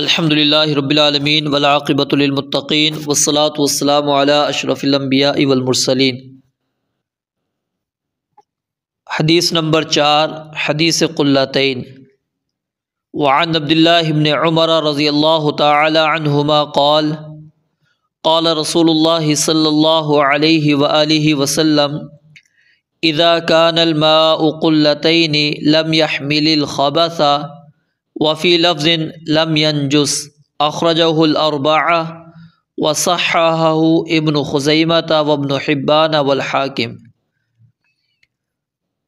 الحمدللہ رب العالمین والعاقبۃ للمتقین والصلاۃ والسلام علی اشرف الانبیاء والمرسلین۔ حدیث نمبر 4، حدیث قلتین۔ وعن عبداللہ بن عمر رضی اللہ تعالی عنہما قال قال رسول اللہ صلی اللہ علیہ وآلہ وسلم اذا كان الماء قلتین لم يحمل الخبث وفی لفظ لم ينجس، اخرجہ الاربعہ وصححہ ابن خزیمہ وابن حبان والحاکم۔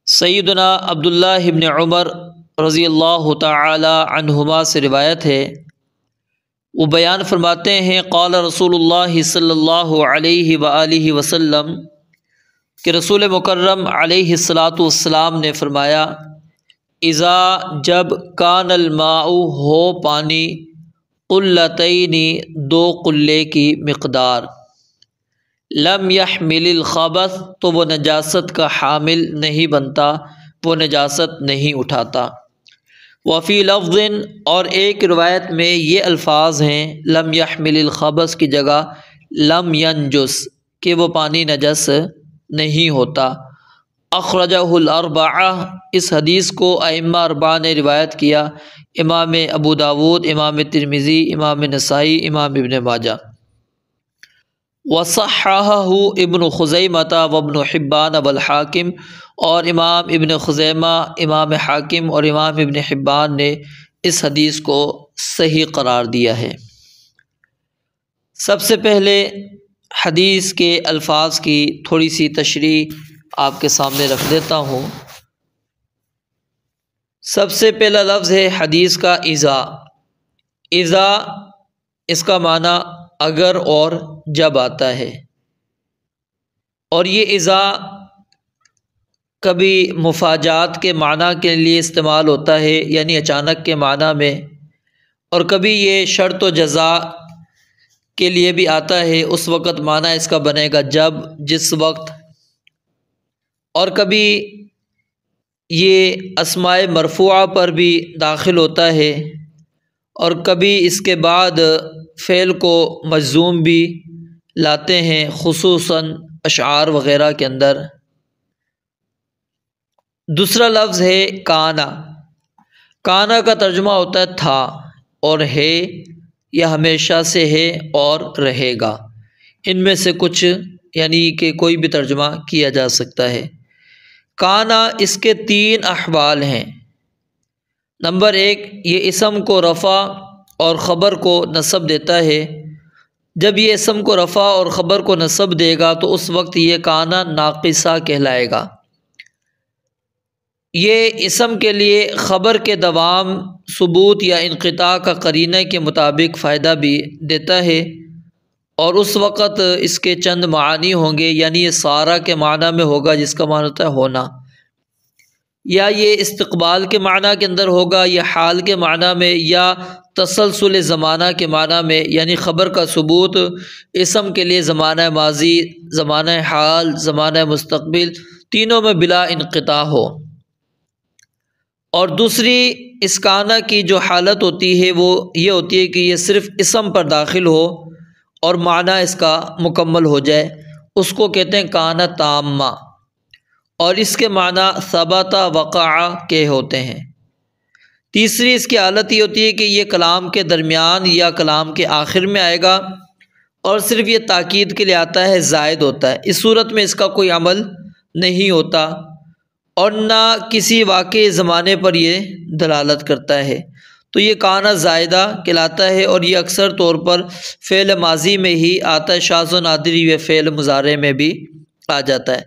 سیدنا عبداللہ ابن عمر رضی اللہ تعالی عنہما سے روایت ہے، وہ بیان فرماتے ہیں قال رسول اللہ صلی اللہ علیہ وآلہ وسلم کہ رسول مکرم علیہ الصلاۃ والسلام نے فرمایا، اذا جب کان الماء ہو پانی قلتین دو قلے کی مقدار، لم يحمل الخبث تو وہ نجاست کا حامل نہیں بنتا، وہ نجاست نہیں اٹھاتا۔ وفی لفظ اور ایک روایت میں یہ الفاظ ہیں لم يحمل الخبث کی جگہ لم ينجس کہ وہ پانی نجس نہیں ہوتا۔ اخرجہ الاربعہ، اس حدیث کو ائمہ اربعہ نے روایت کیا، امام ابو داود، امام ترمذی، امام نسائی، امام ابن ماجہ۔ وصححہ ابن خزیمہ وابن حبان والحاکم، اور امام ابن خزیمہ، امام حاکم اور امام ابن حبان نے اس حدیث کو صحیح قرار دیا ہے۔ سب سے پہلے حدیث کے الفاظ کی تھوڑی سی تشریح آپ کے سامنے رکھ دیتا ہوں۔ سب سے پہلا لفظ ہے حدیث کا اذا۔ اذا اس کا معنی اگر اور جب آتا ہے، اور یہ اذا کبھی مفاجات کے معنی کے لیے استعمال ہوتا ہے، یعنی اچانک کے معنی میں، اور کبھی یہ شرط و جزا کے لیے بھی آتا ہے، اس وقت معنی اس کا بنے گا جب، جس وقت، اور کبھی یہ اسماء مرفوعہ پر بھی داخل ہوتا ہے، اور کبھی اس کے بعد فعل کو مجزوم بھی لاتے ہیں، خصوصاً اشعار وغیرہ کے اندر۔ دوسرا لفظ ہے کانا۔ کانا کا ترجمہ ہوتا ہے تھا اور ہے، یا ہمیشہ سے ہے اور رہے گا، ان میں سے کچھ، یعنی کہ کوئی بھی ترجمہ کیا جا سکتا ہے۔ کانا اس کے 3 احوال ہیں۔ نمبر 1، یہ اسم کو رفع اور خبر کو نصب دیتا ہے۔ جب یہ اسم کو رفع اور خبر کو نصب دے گا تو اس وقت یہ کانا ناقصہ کہلائے گا۔ یہ اسم کے لیے خبر کے دوام، ثبوت یا انقطاع کا قرینہ کے مطابق فائدہ بھی دیتا ہے، اور اس وقت اس کے چند معانی ہوں گے، یعنی یہ سارا کے معنی میں ہوگا جس کا معنی ہوتا ہے ہونا، یا یہ استقبال کے معنی کے اندر ہوگا، یا حال کے معنی میں، یا تسلسل زمانہ کے معنی میں، یعنی خبر کا ثبوت اسم کے لیے زمانہ ماضی، زمانہ حال، زمانہ مستقبل، تینوں میں بلا انقطاع ہو۔ اور دوسری اس کانا کی جو حالت ہوتی ہے وہ یہ ہوتی ہے کہ یہ صرف اسم پر داخل ہو اور معنی اس کا مکمل ہو جائے، اس کو کہتے ہیں کانا تامہ، اور اس کے معنی ثبت، وقع کے ہوتے ہیں۔ تیسری اس کی حالت یہ ہوتی ہے کہ یہ کلام کے درمیان یا کلام کے آخر میں آئے گا، اور صرف یہ تاکید کے لیے آتا ہے، زائد ہوتا ہے۔ اس صورت میں اس کا کوئی عمل نہیں ہوتا، اور نہ کسی واقعی زمانے پر یہ دلالت کرتا ہے، تو یہ کانا زائدہ کہلاتا ہے، اور یہ اکثر طور پر فعل ماضی میں ہی آتا ہے، شاذ و نادر یہ فعل مضارع میں بھی آ جاتا ہے۔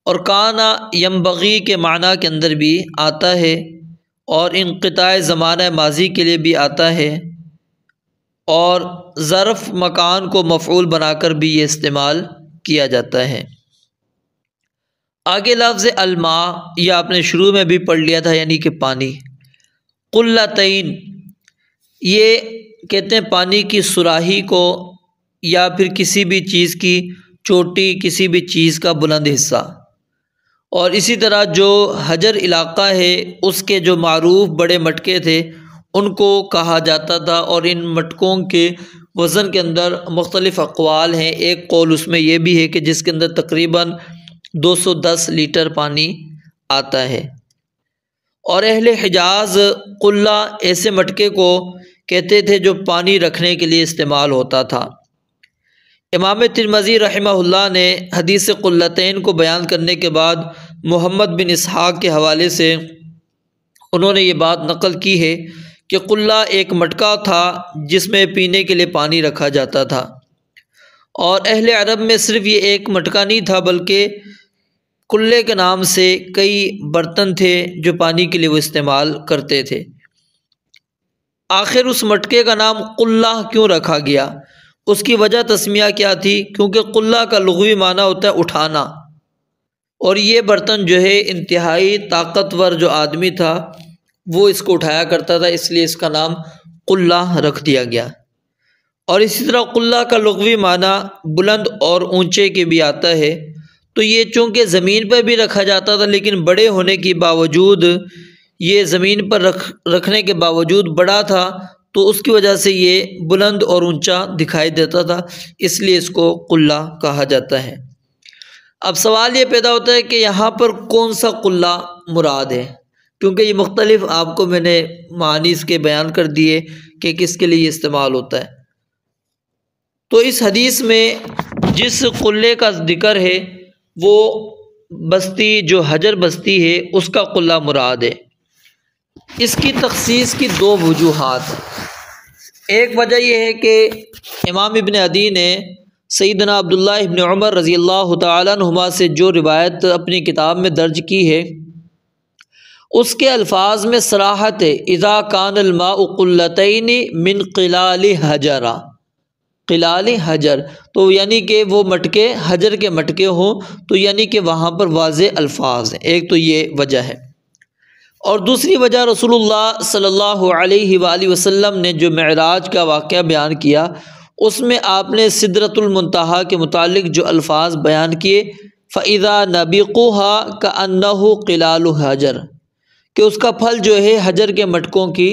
اور کانا ینبغی کے معنی کے اندر بھی آتا ہے، اور انقطاع زمانہ ماضی کے لیے بھی آتا ہے، اور ظرف مکان کو مفعول بنا کر بھی یہ استعمال کیا جاتا ہے۔ آگے لفظ الماء، یہ آپ نے شروع میں بھی پڑھ لیا تھا، یعنی کہ پانی۔ قلتین، یہ کہتے ہیں پانی کی صراحی کو، یا پھر کسی بھی چیز کی چوٹی، کسی بھی چیز کا بلند حصہ۔ اور اسی طرح جو حجر علاقہ ہے، اس کے جو معروف بڑے مٹکے تھے، ان کو کہا جاتا تھا، اور ان مٹکوں کے وزن کے اندر مختلف اقوال ہیں۔ ایک قول اس میں یہ بھی ہے کہ جس کے اندر تقریباً 210 لیٹر پانی آتا ہے۔ اور اہل حجاز قلہ ایسے مٹکے کو کہتے تھے جو پانی رکھنے کے لیے استعمال ہوتا تھا۔ امام ترمذی رحمہ اللہ نے حدیث قلتین کو بیان کرنے کے بعد محمد بن اسحاق کے حوالے سے انہوں نے یہ بات نقل کی ہے کہ قلہ ایک مٹکا تھا جس میں پینے کے لیے پانی رکھا جاتا تھا، اور اہل عرب میں صرف یہ ایک مٹکا نہیں تھا بلکہ قلے کے نام سے کئی برتن تھے جو پانی کے لیے وہ استعمال کرتے تھے۔ آخر اس مٹکے کا نام قلہ کیوں رکھا گیا؟ اس کی وجہ تسمیہ کیا تھی؟ کیونکہ قلہ کا لغوی معنی ہوتا ہے اٹھانا، اور یہ برتن جو ہے انتہائی طاقتور جو آدمی تھا وہ اس کو اٹھایا کرتا تھا، اس لیے اس کا نام قلہ رکھ دیا گیا۔ اور اسی طرح قلہ کا لغوی معنی بلند اور اونچے کے بھی آتا ہے، تو یہ چونکہ زمین پر بھی رکھا جاتا تھا لیکن بڑے ہونے کے باوجود، یہ زمین پر رکھنے کے باوجود بڑا تھا، تو اس کی وجہ سے یہ بلند اور اونچا دکھائی دیتا تھا، اس لیے اس کو قلہ کہا جاتا ہے۔ اب سوال یہ پیدا ہوتا ہے کہ یہاں پر کون سا قلہ مراد ہے، کیونکہ یہ مختلف آپ کو میں نے معنی اس کے بیان کر دیے کہ کس کے لیے یہ استعمال ہوتا ہے۔ تو اس حدیث میں جس قلے کا ذکر ہے وہ بستی جو حجر بستی ہے اس کا قلہ مراد ہے۔ اس کی تخصیص کی دو وجوہات ہیں۔ ایک وجہ یہ ہے کہ امام ابن عدی نے سیدنا عبداللہ ابن عمر رضی اللہ تعالیٰ عنہما سے جو روایت اپنی کتاب میں درج کی ہے اس کے الفاظ میں صراحت ہے، اذا کان الماء قلتین من قلال حجر، قلال حجر، تو یعنی کہ وہ مٹکے حجر کے مٹکے ہوں، تو یعنی کہ وہاں پر واضح الفاظ ہیں۔ ایک تو یہ وجہ ہے، اور دوسری وجہ رسول اللہ صلی اللہ علیہ وآلہ وسلم نے جو معراج کا واقعہ بیان کیا اس میں آپ نے سدرۃ المنتہا کے متعلق جو الفاظ بیان کیے، فَإِذَا نَبِقُهَا كَأَنَّهُ قِلَالُ حَجَرٍ، کہ اس کا پھل جو ہے حجر کے مٹکوں کی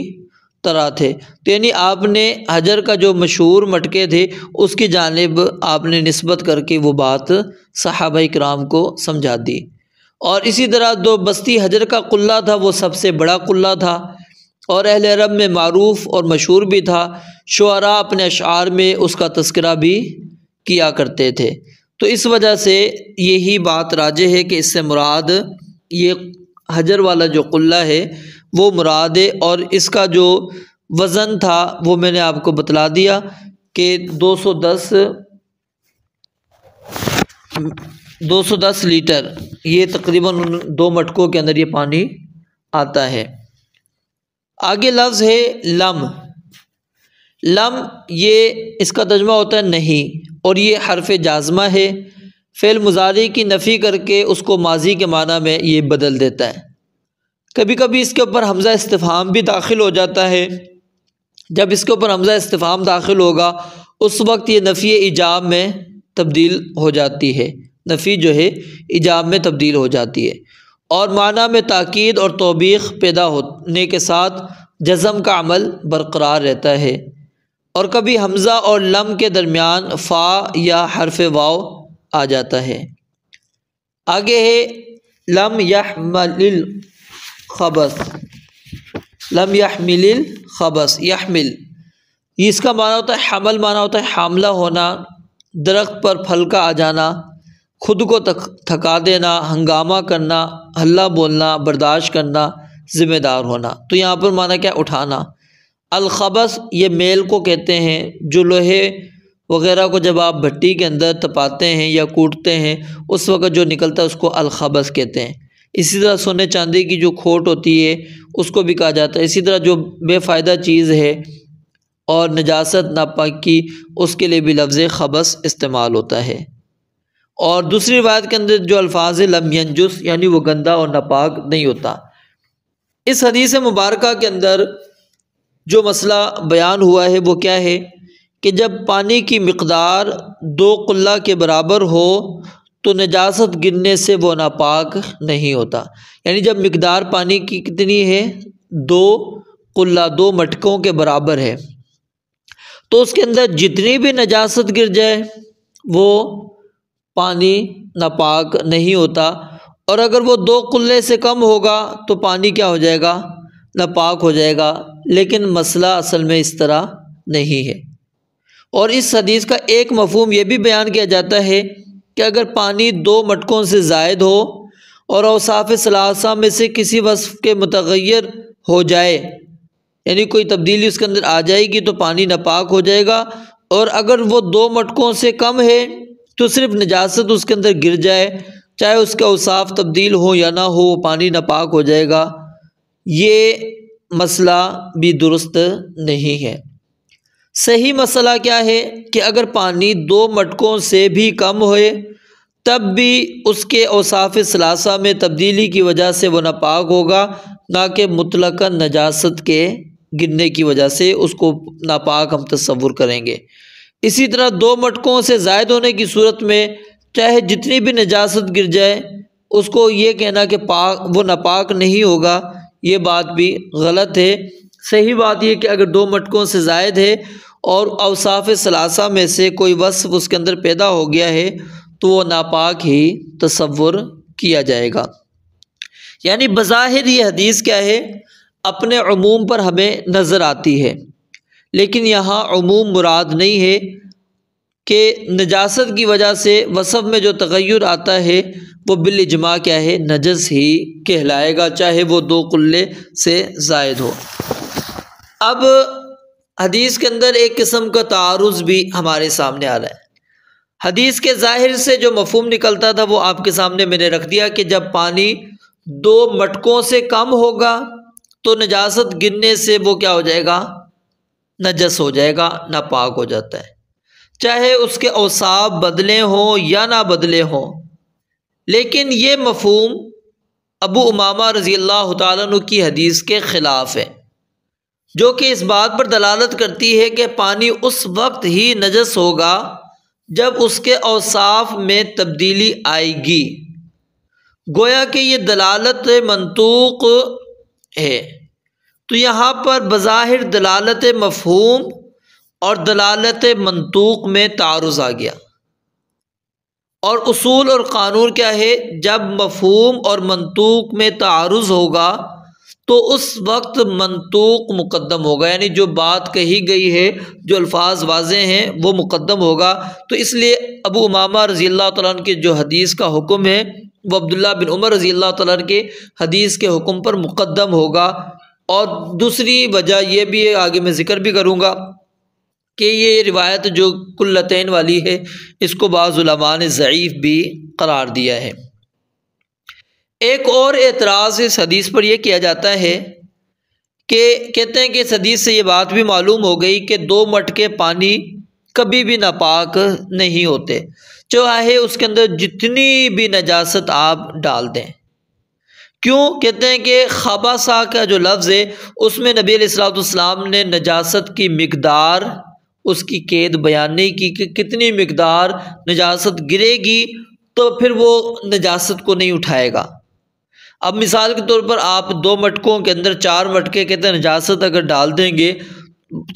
طرح تھے، تو یعنی آپ نے حجر کا جو مشہور مٹکے تھے اس کی جانب آپ نے نسبت کر کے وہ بات صحابہ کرام کو سمجھا دی۔ اور اسی طرح جو بستی حجر کا قلہ تھا وہ سب سے بڑا قلہ تھا، اور اہل عرب میں معروف اور مشہور بھی تھا، شعراء اپنے اشعار میں اس کا تذکرہ بھی کیا کرتے تھے۔ تو اس وجہ سے یہی بات راجح ہے کہ اس سے مراد یہ حجر والا جو قلہ ہے وہ مراد ہے، اور اس کا جو وزن تھا وہ میں نے آپ کو بتلا دیا کہ 210 لیٹر، یہ تقریباً 2 مٹکوں کے اندر یہ پانی آتا ہے۔ آگے لفظ ہے لم۔ لم یہ اس کا ترجمہ ہوتا ہے نہیں، اور یہ حرف جازمہ ہے، فعل مضارع کی نفی کر کے اس کو ماضی کے معنی میں یہ بدل دیتا ہے۔ کبھی کبھی اس کے اوپر حمزہ استفہام بھی داخل ہو جاتا ہے، جب اس کے اوپر حمزہ استفہام داخل ہوگا اس وقت یہ نفی ایجاب میں تبدیل ہو جاتی ہے، نفی جو ہے ایجاب میں تبدیل ہو جاتی ہے، اور معنی میں تاکید اور توبیخ پیدا ہونے کے ساتھ جزم کا عمل برقرار رہتا ہے۔ اور کبھی حمزہ اور لم کے درمیان فا یا حرف واو آ جاتا ہے۔ آگے ہے لم یحمل الخبث۔ لم یحمل الخبث، یحمل اس کا معنی ہوتا ہے حمل، معنی ہوتا ہے حاملہ ہونا، درخت پر پھل کا آ جانا، خود کو تھکا دینا، ہنگامہ کرنا، ہلہ بولنا، برداشت کرنا، ذمہ دار ہونا۔ تو یہاں پر معنی کیا؟ اٹھانا۔ الخبث یہ میل کو کہتے ہیں، جو لوہے وغیرہ کو جب آپ بھٹی کے اندر تپاتے ہیں یا کوٹتے ہیں اس وقت جو نکلتا ہے اس کو الخبث کہتے ہیں۔ اسی طرح سونے چاندی کی جو کھوٹ ہوتی ہے اس کو بھی کہا جاتا ہے۔ اسی طرح جو بے فائدہ چیز ہے اور نجاست ناپاکی اس کے لیے بھی لفظ خبث استعمال ہوتا ہے۔ اور دوسری روایت کے اندر جو الفاظ ہے لم ینجس، یعنی وہ گندا اور ناپاک نہیں ہوتا۔ اس حدیث مبارکہ کے اندر جو مسئلہ بیان ہوا ہے وہ کیا ہے کہ جب پانی کی مقدار 2 قلہ کے برابر ہو تو نجاست گرنے سے وہ ناپاک نہیں ہوتا، یعنی جب مقدار پانی کی کتنی ہے 2 قلہ 2 مٹکوں کے برابر ہے، تو اس کے اندر جتنی بھی نجاست گر جائے وہ پانی ناپاک نہیں ہوتا، اور اگر وہ 2 قلے سے کم ہوگا تو پانی کیا ہو جائے گا؟ ناپاک ہو جائے گا۔ لیکن مسئلہ اصل میں اس طرح نہیں ہے، اور اس حدیث کا ایک مفہوم یہ بھی بیان کیا جاتا ہے کہ اگر پانی 2 مٹکوں سے زائد ہو اور اوصاف ثلاثہ میں سے کسی وصف کے متغیر ہو جائے، یعنی کوئی تبدیلی اس کے اندر آ جائے گی تو پانی ناپاک ہو جائے گا، اور اگر وہ 2 مٹکوں سے کم ہے تو صرف نجاست اس کے اندر گر جائے، چاہے اس کے اوصاف تبدیل ہو یا نہ ہو، وہ پانی ناپاک ہو جائے گا۔ یہ مسئلہ بھی درست نہیں ہے۔ صحیح مسئلہ کیا ہے کہ اگر پانی 2 مٹکوں سے بھی کم ہوئے تب بھی اس کے اوصاف ثلاثہ میں تبدیلی کی وجہ سے وہ ناپاک ہوگا، نہ کہ مطلقاً نجاست کے گرنے کی وجہ سے اس کو ناپاک ہم تصور کریں گے۔ اسی طرح 2 مٹکوں سے زائد ہونے کی صورت میں چاہے جتنی بھی نجاست گر جائے، اس کو یہ کہنا کہ وہ ناپاک نہیں ہوگا، یہ بات بھی غلط ہے۔ صحیح بات یہ کہ اگر 2 مٹکوں سے زائد ہے اور اوصاف ثلاثہ میں سے کوئی وصف اس کے اندر پیدا ہو گیا ہے تو وہ ناپاک ہی تصور کیا جائے گا۔ یعنی بظاہر یہ حدیث کیا ہے؟ اپنے عموم پر ہمیں نظر آتی ہے، لیکن یہاں عموم مراد نہیں ہے کہ نجاست کی وجہ سے وصف میں جو تغیر آتا ہے وہ بالاجماع کیا ہے؟ نجس ہی کہلائے گا، چاہے وہ 2 قلے سے زائد ہو۔ اب حدیث کے اندر ایک قسم کا تعارض بھی ہمارے سامنے آ رہا ہے۔ حدیث کے ظاہر سے جو مفہوم نکلتا تھا وہ آپ کے سامنے میں نے رکھ دیا کہ جب پانی 2 مٹکوں سے کم ہوگا تو نجاست گرنے سے وہ کیا ہو جائے گا؟ نجس ہو جائے گا، ناپاک ہو جاتا ہے، چاہے اس کے اوصاف بدلے ہوں یا نہ بدلے ہوں۔ لیکن یہ مفہوم ابو امامہ رضی اللہ تعالیٰ عنہ کی حدیث کے خلاف ہے، جو کہ اس بات پر دلالت کرتی ہے کہ پانی اس وقت ہی نجس ہوگا جب اس کے اوصاف میں تبدیلی آئے گی۔ گویا کہ یہ دلالت منطوق ہے، تو یہاں پر بظاہر دلالت مفہوم اور دلالت منطوق میں تعارض آ گیا، اور اصول اور قانون کیا ہے؟ جب مفہوم اور منطوق میں تعارض ہوگا تو اس وقت منطوق مقدم ہوگا، یعنی جو بات کہی گئی ہے، جو الفاظ واضح ہیں وہ مقدم ہوگا۔ تو اس لیے ابو امامہ رضی اللہ تعالیٰ عنہ کے جو حدیث کا حکم ہے وہ عبداللہ بن عمر رضی اللہ تعالیٰ عنہ کے حدیث کے حکم پر مقدم ہوگا۔ اور دوسری وجہ یہ بھی ہے، آگے میں ذکر بھی کروں گا، کہ یہ روایت جو قلتین والی ہے اس کو بعض علماء نے ضعیف بھی قرار دیا ہے۔ ایک اور اعتراض اس حدیث پر یہ کیا جاتا ہے کہ کہتے ہیں کہ اس حدیث سے یہ بات بھی معلوم ہو گئی کہ 2 مٹکے پانی کبھی بھی ناپاک نہیں ہوتے، چاہے اس کے اندر جتنی بھی نجاست آپ ڈال دیں۔ کیوں؟ کہتے ہیں کہ خبثہ کا جو لفظ ہے اس میں نبی علیہ الصلوۃ والسلام نے نجاست کی مقدار، اس کی قید بیان نہیں کی کہ کتنی مقدار نجاست گرے گی تو پھر وہ نجاست کو نہیں اٹھائے گا۔ اب مثال کے طور پر آپ 2 مٹکوں کے اندر 4 مٹکے کہتے ہیں نجاست اگر ڈال دیں گے،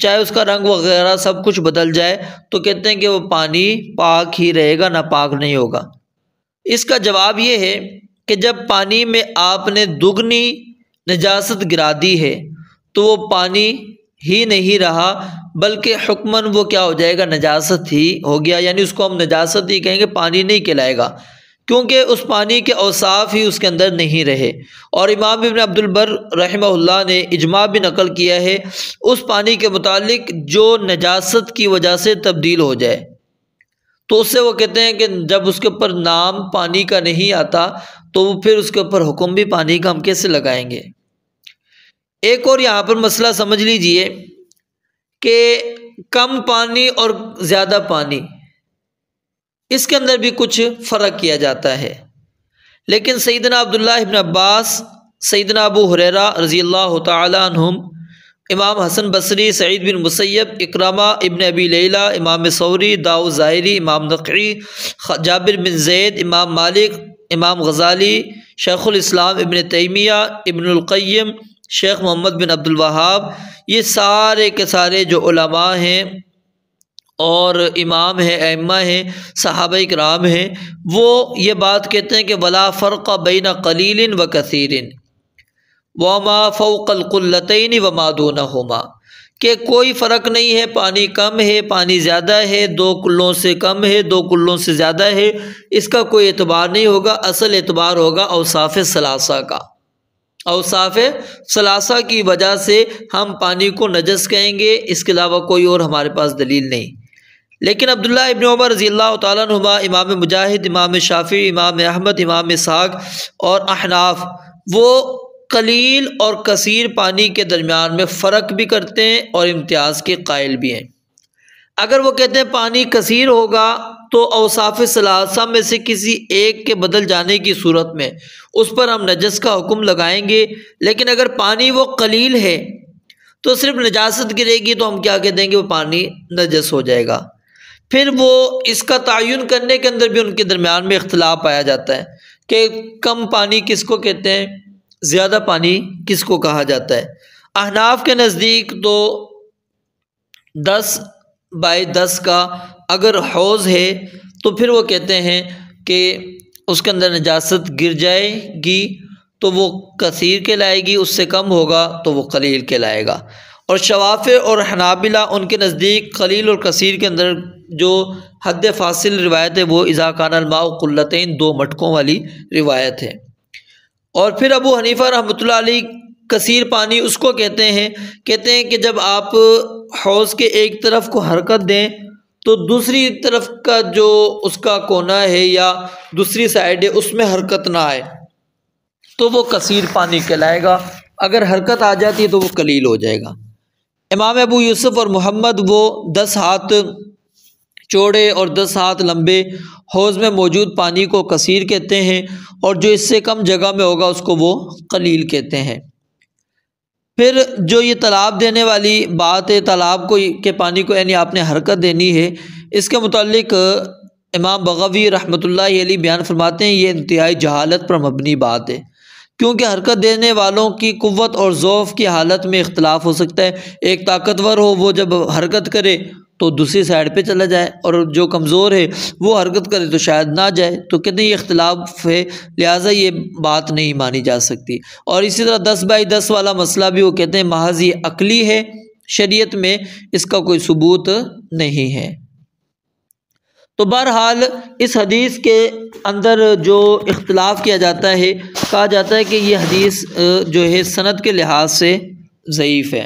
چاہے اس کا رنگ وغیرہ سب کچھ بدل جائے، تو کہتے ہیں کہ وہ پانی پاک ہی رہے گا، ناپاک نہیں ہوگا۔ اس کا جواب یہ ہے کہ جب پانی میں آپ نے دگنی نجاست گرا دی ہے تو وہ پانی ہی نہیں رہا، بلکہ حکماً وہ کیا ہو جائے گا؟ نجاست ہی ہو گیا، یعنی اس کو ہم نجاست ہی کہیں گے، پانی نہیں کہلائے گا، کیونکہ اس پانی کے اوصاف ہی اس کے اندر نہیں رہے۔ اور امام ابن عبد البر رحمہ اللہ نے اجماع بھی نقل کیا ہے اس پانی کے متعلق جو نجاست کی وجہ سے تبدیل ہو جائے، تو اس سے وہ کہتے ہیں کہ جب اس کے اوپر نام پانی کا نہیں آتا تو پھر اس کے اوپر حکم بھی پانی کا ہم کیسے لگائیں گے؟ ایک اور یہاں پر مسئلہ سمجھ لیجئے کہ کم پانی اور زیادہ پانی، اس کے اندر بھی کچھ فرق کیا جاتا ہے، لیکن سیدنا عبداللہ ابن عباس، سیدنا ابو ہریرہ رضی اللہ تعالی عنہم، امام حسن بصری، سعید بن مسیب، اکرامہ ابن ابی لیلہ، امام ثوری، داؤد ظاہری، امام نقعی، جابر بن زید، امام مالک، امام غزالی، شیخ الاسلام ابن تیمیہ، ابن القیم، شیخ محمد بن عبد الوہاب، یہ سارے کے سارے جو علماء ہیں اور امام ہیں، ائمہ ہیں، صحابہ کرام ہیں، وہ یہ بات کہتے ہیں کہ ولا فرق بین قلیل و کثیر وما فوق القلتین وما دونہما، کہ کوئی فرق نہیں ہے، پانی کم ہے، پانی زیادہ ہے، 2 کلوں سے کم ہے، 2 کلوں سے زیادہ ہے، اس کا کوئی اعتبار نہیں ہوگا۔ اصل اعتبار ہوگا اوصاف ثلاثہ کا۔ اوصاف ثلاثہ کی وجہ سے ہم پانی کو نجس کہیں گے، اس کے علاوہ کوئی اور ہمارے پاس دلیل نہیں۔ لیکن عبداللہ ابن عمر رضی اللہ تعالیٰ عنہما، امام مجاہد، امام شافعی، امام احمد، امام اسحاق اور احناف، وہ قلیل اور کثیر پانی کے درمیان میں فرق بھی کرتے ہیں اور امتیاز کے قائل بھی ہیں۔ اگر وہ کہتے ہیں پانی کثیر ہوگا تو اوصاف ثلاثہ میں سے کسی ایک کے بدل جانے کی صورت میں اس پر ہم نجس کا حکم لگائیں گے، لیکن اگر پانی وہ قلیل ہے تو صرف نجاست گرے گی تو ہم کیا کہہ دیں گے، وہ پانی نجس ہو جائے گا۔ پھر وہ اس کا تعین کرنے کے اندر بھی ان کے درمیان میں اختلاف پایا جاتا ہے کہ کم پانی کس کو کہتے ہیں، زیادہ پانی کس کو کہا جاتا ہے۔ احناف کے نزدیک تو 10x10 کا اگر حوض ہے تو پھر وہ کہتے ہیں کہ اس کے اندر نجاست گر جائے گی تو وہ کثیر کہلائے گی، اس سے کم ہوگا تو وہ قلیل کہلائے گا۔ اور شوافع اور حنابلہ ان کے نزدیک قلیل اور کثیر کے اندر جو حد فاصل روایت ہے وہ اذا کان الماء قلتین، 2 مٹکوں والی روایت ہے۔ اور پھر ابو حنیفہ رحمۃ اللہ علیہ کثیر پانی اس کو کہتے ہیں کہ جب آپ حوض کے ایک طرف کو حرکت دیں تو دوسری طرف کا جو اس کا کونا ہے یا دوسری سائڈ ہے اس میں حرکت نہ آئے تو وہ کثیر پانی کہلائے گا، اگر حرکت آ جاتی ہے تو وہ قلیل ہو جائے گا۔ امام ابو یوسف اور محمد وہ 10 ہاتھ چوڑے اور 10 ہاتھ لمبے حوض میں موجود پانی کو کثیر کہتے ہیں، اور جو اس سے کم جگہ میں ہوگا اس کو وہ قلیل کہتے ہیں۔ پھر جو یہ تالاب دینے والی بات ہے، تالاب کو کہ پانی کو یعنی آپ نے حرکت دینی ہے، اس کے متعلق امام بغوی رحمۃ اللہ علیہ بیان فرماتے ہیں یہ انتہائی جہالت پر مبنی بات ہے، کیونکہ حرکت دینے والوں کی قوت اور ضعف کی حالت میں اختلاف ہو سکتا ہے۔ ایک طاقتور ہو وہ جب حرکت کرے تو دوسری سائڈ پہ چلا جائے، اور جو کمزور ہے وہ حرکت کرے تو شاید نہ جائے، تو کہتے ہیں یہ اختلاف ہے، لہٰذا یہ بات نہیں مانی جا سکتی۔ اور اسی طرح 10x10 والا مسئلہ بھی وہ کہتے ہیں محض یہ عقلی ہے، شریعت میں اس کا کوئی ثبوت نہیں ہے۔ تو بہرحال اس حدیث کے اندر جو اختلاف کیا جاتا ہے، کہا جاتا ہے کہ یہ حدیث جو ہے سند کے لحاظ سے ضعیف ہے۔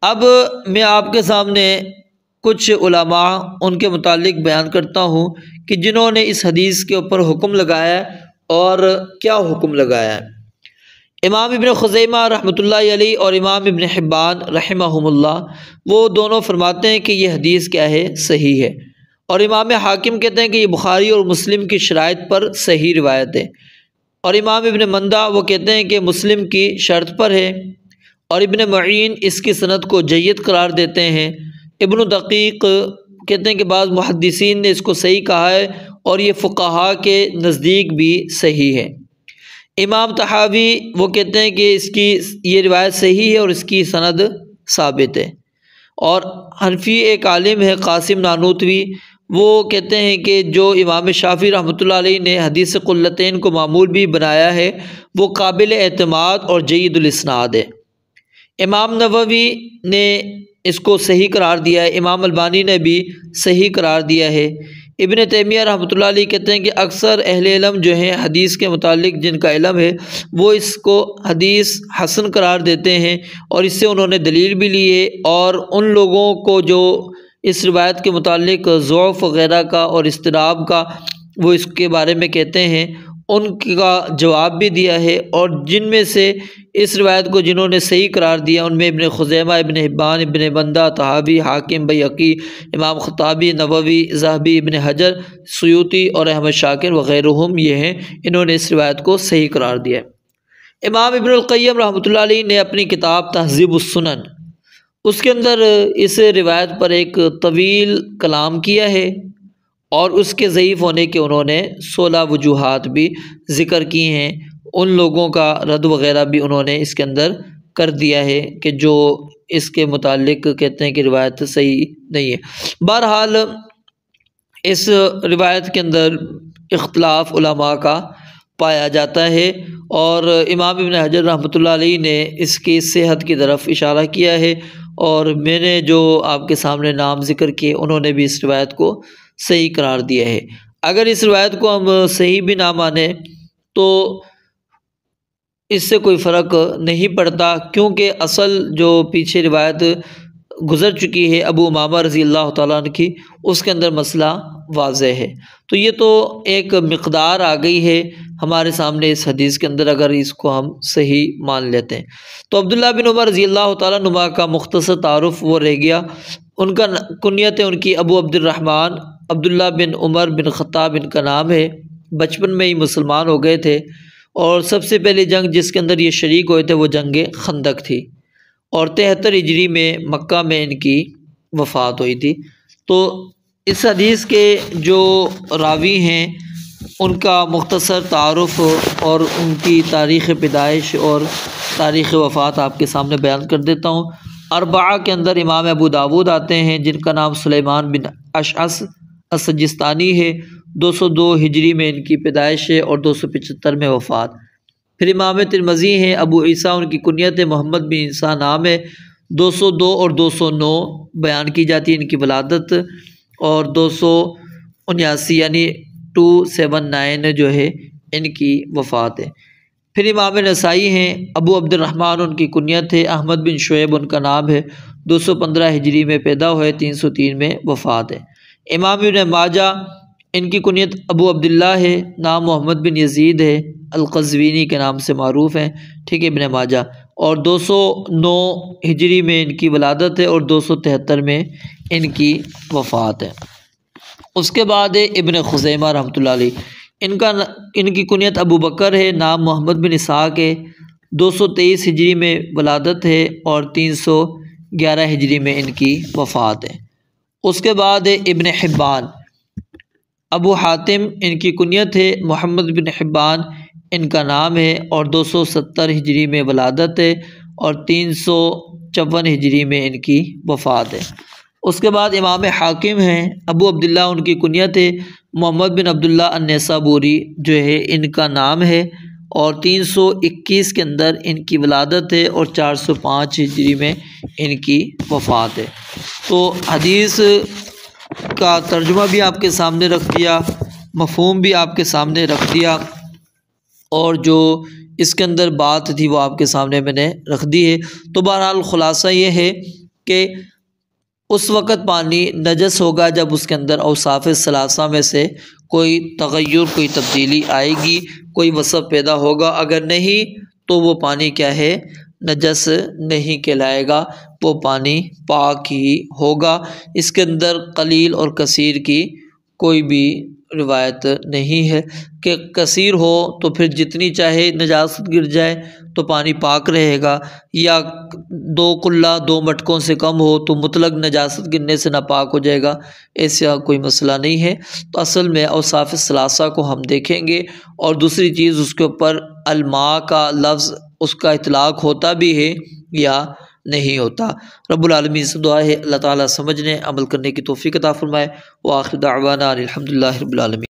اب میں آپ کے سامنے کچھ علماء ان کے متعلق بیان کرتا ہوں کہ جنہوں نے اس حدیث کے اوپر حکم لگایا اور کیا حکم لگایا ہے۔ امام ابن خزیمہ رحمۃ اللہ علیہ اور امام ابن حبان رحمہم اللہ، وہ دونوں فرماتے ہیں کہ یہ حدیث کیا ہے، صحیح ہے، اور امام حاکم کہتے ہیں کہ یہ بخاری اور مسلم کی شرائط پر صحیح روایت ہے، اور امام ابن مندہ وہ کہتے ہیں کہ مسلم کی شرط پر ہے، اور ابن معین اس کی سند کو جید قرار دیتے ہیں۔ ابن دقیق کہتے ہیں کہ بعض محدثین نے اس کو صحیح کہا ہے اور یہ فقہاء کے نزدیک بھی صحیح ہے۔ امام طحاوی وہ کہتے ہیں کہ اس کی یہ روایت صحیح ہے اور اس کی سند ثابت ہے۔ اور حنفی ایک عالم ہے قاسم نانوتوی، وہ کہتے ہیں کہ جو امام شافعی رحمۃ اللہ علیہ نے حدیث قلتین کو معمول بھی بنایا ہے وہ قابل اعتماد اور جید الاسناد ہے۔ امام نووی نے اس کو صحیح قرار دیا ہے، امام البانی نے بھی صحیح قرار دیا ہے۔ ابن تیمیہ رحمۃ اللہ علیہ کہتے ہیں کہ اکثر اہل علم جو ہیں حدیث کے متعلق جن کا علم ہے وہ اس کو حدیث حسن قرار دیتے ہیں، اور اس سے انہوں نے دلیل بھی لی ہے، اور ان لوگوں کو جو اس روایت کے متعلق ضعف وغیرہ کا اور اضطراب کا وہ اس کے بارے میں کہتے ہیں ان کا جواب بھی دیا ہے، اور جن میں سے اس روایت کو جنہوں نے صحیح قرار دیا ان میں ابن خزیمہ، ابن حبان، ابن بندہ، طحاوی، حاکم، بیہقی، امام خطابی، نووی، ذہبی، ابن حجر، سیوطی اور احمد شاکر وغیرہم یہ ہیں، انہوں نے اس روایت کو صحیح قرار دیا ہے۔ امام ابن القیم رحمۃ اللہ علیہ نے اپنی کتاب تہذیب السنن اس کے اندر اس روایت پر ایک طویل کلام کیا ہے، اور اس کے ضعیف ہونے کے انہوں نے 16 وجوہات بھی ذکر کی ہیں، ان لوگوں کا رد وغیرہ بھی انہوں نے اس کے اندر کر دیا ہے کہ جو اس کے متعلق کہتے ہیں کہ روایت صحیح نہیں ہے۔ بہرحال اس روایت کے اندر اختلاف علماء کا پایا جاتا ہے، اور امام ابن حجر رحمۃ اللہ علیہ نے اس کی صحت کی طرف اشارہ کیا ہے، اور میں نے جو آپ کے سامنے نام ذکر کیے انہوں نے بھی اس روایت کو صحیح قرار دیا ہے۔ اگر اس روایت کو ہم صحیح بھی نہ مانیں تو اس سے کوئی فرق نہیں پڑتا، کیونکہ اصل جو پیچھے روایت گزر چکی ہے ابو امامہ رضی اللہ تعالیٰ عنہ کی، اس کے اندر مسئلہ واضح ہے۔ تو یہ تو ایک مقدار آ گئی ہے ہمارے سامنے اس حدیث کے اندر، اگر اس کو ہم صحیح مان لیتے ہیں۔ تو عبداللہ بن عمر رضی اللہ تعالیٰ عنہ کا مختصر تعارف وہ رہ گیا۔ ان کا کنیت ان کی ابو عبد الرحمن عبداللہ بن عمر بن خطاب ان کا نام ہے۔ بچپن میں ہی مسلمان ہو گئے تھے، اور سب سے پہلی جنگ جس کے اندر یہ شریک ہوئے تھے وہ جنگ خندق تھی، اور 73 ہجری میں مکہ میں ان کی وفات ہوئی تھی۔ تو اس حدیث کے جو راوی ہیں ان کا مختصر تعارف اور ان کی تاریخ پیدائش اور تاریخ وفات آپ کے سامنے بیان کر دیتا ہوں۔ اربعہ کے اندر امام ابو داود آتے ہیں، جن کا نام سلیمان بن اشعث السجستانی ہے۔ 202 ہجری میں ان کی پیدائش ہے اور 275 میں وفات۔ پھر امام ترمذی ہیں ابو عیسیٰ، ان کی کنیت محمد بن عیسیٰ نام ہے۔ 202 اور 209 بیان کی جاتی ہے ان کی ولادت، اور 279 یعنی 279 جو ہے ان کی وفات ہے۔ پھر امام نسائی ہیں ابو عبد الرحمن، ان کی کنیت ہے احمد بن شعیب ان کا نام ہے۔ 215 ہجری میں پیدا ہوئے، 303 میں وفات ہے۔ امام ابن ماجہ، ان کی کنیت ابو عبداللہ ہے، نام محمد بن یزید ہے، القزوینی کے نام سے معروف ہیں، ٹھیک ہے، ابن ماجہ، اور 209 ہجری میں ان کی ولادت ہے اور 273 میں ان کی وفات ہے۔ اس کے بعد ابن خزیمہ رحمۃ اللہ علیہ، ان کی کنیت ابو بکر ہے، نام محمد بن اسحاق ہے۔ 223 ہجری میں ولادت ہے اور 311 ہجری میں ان کی وفات ہے۔ اس کے بعد ابن حبان، ابو حاتم، ان کی کنیت ہے محمد بن حبان ان کا نام ہے، اور 270 ہجری میں ولادت ہے اور 354 ہجری میں ان کی وفات ہے۔ اس کے بعد امام حاکم ہیں ابو عبداللہ، ان کی کنیت ہے محمد بن عبداللہ النیسابوری جو ہے ان کا نام ہے، اور 321 کے اندر ان کی ولادت ہے اور 405 ہجری میں ان کی وفات ہے۔ تو حدیث کا ترجمہ بھی آپ کے سامنے رکھ دیا، مفہوم بھی آپ کے سامنے رکھ دیا، اور جو اس کے اندر بات تھی وہ آپ کے سامنے میں نے رکھ دی ہے۔ تو بہرحال خلاصہ یہ ہے کہ اس وقت پانی نجس ہوگا جب اس کے اندر اوصاف ثلاثہ میں سے کوئی تغیر، کوئی تبدیلی آئے گی، کوئی وصف پیدا ہوگا، اگر نہیں تو وہ پانی کیا ہے، نجس نہیں کہلائے گا، وہ پانی پاک ہی ہوگا۔ اس کے اندر قلیل اور کثیر کی کوئی بھی روایت نہیں ہے کہ کثیر ہو تو پھر جتنی چاہے نجاست گر جائے تو پانی پاک رہے گا، یا 2 کلہ 2 مٹکوں سے کم ہو تو مطلق نجاست گرنے سے ناپاک ہو جائے گا، ایسا کوئی مسئلہ نہیں ہے۔ تو اصل میں اوصاف ثلاثہ کو ہم دیکھیں گے، اور دوسری چیز اس کے اوپر الماء کا لفظ اس کا اطلاق ہوتا بھی ہے یا نہیں ہوتا۔ رب العالمین سے دعا ہے اللہ تعالیٰ سمجھنے عمل کرنے کی توفیق عطا فرمائے۔ وآخر دعوانا الحمدللہ رب العالمین۔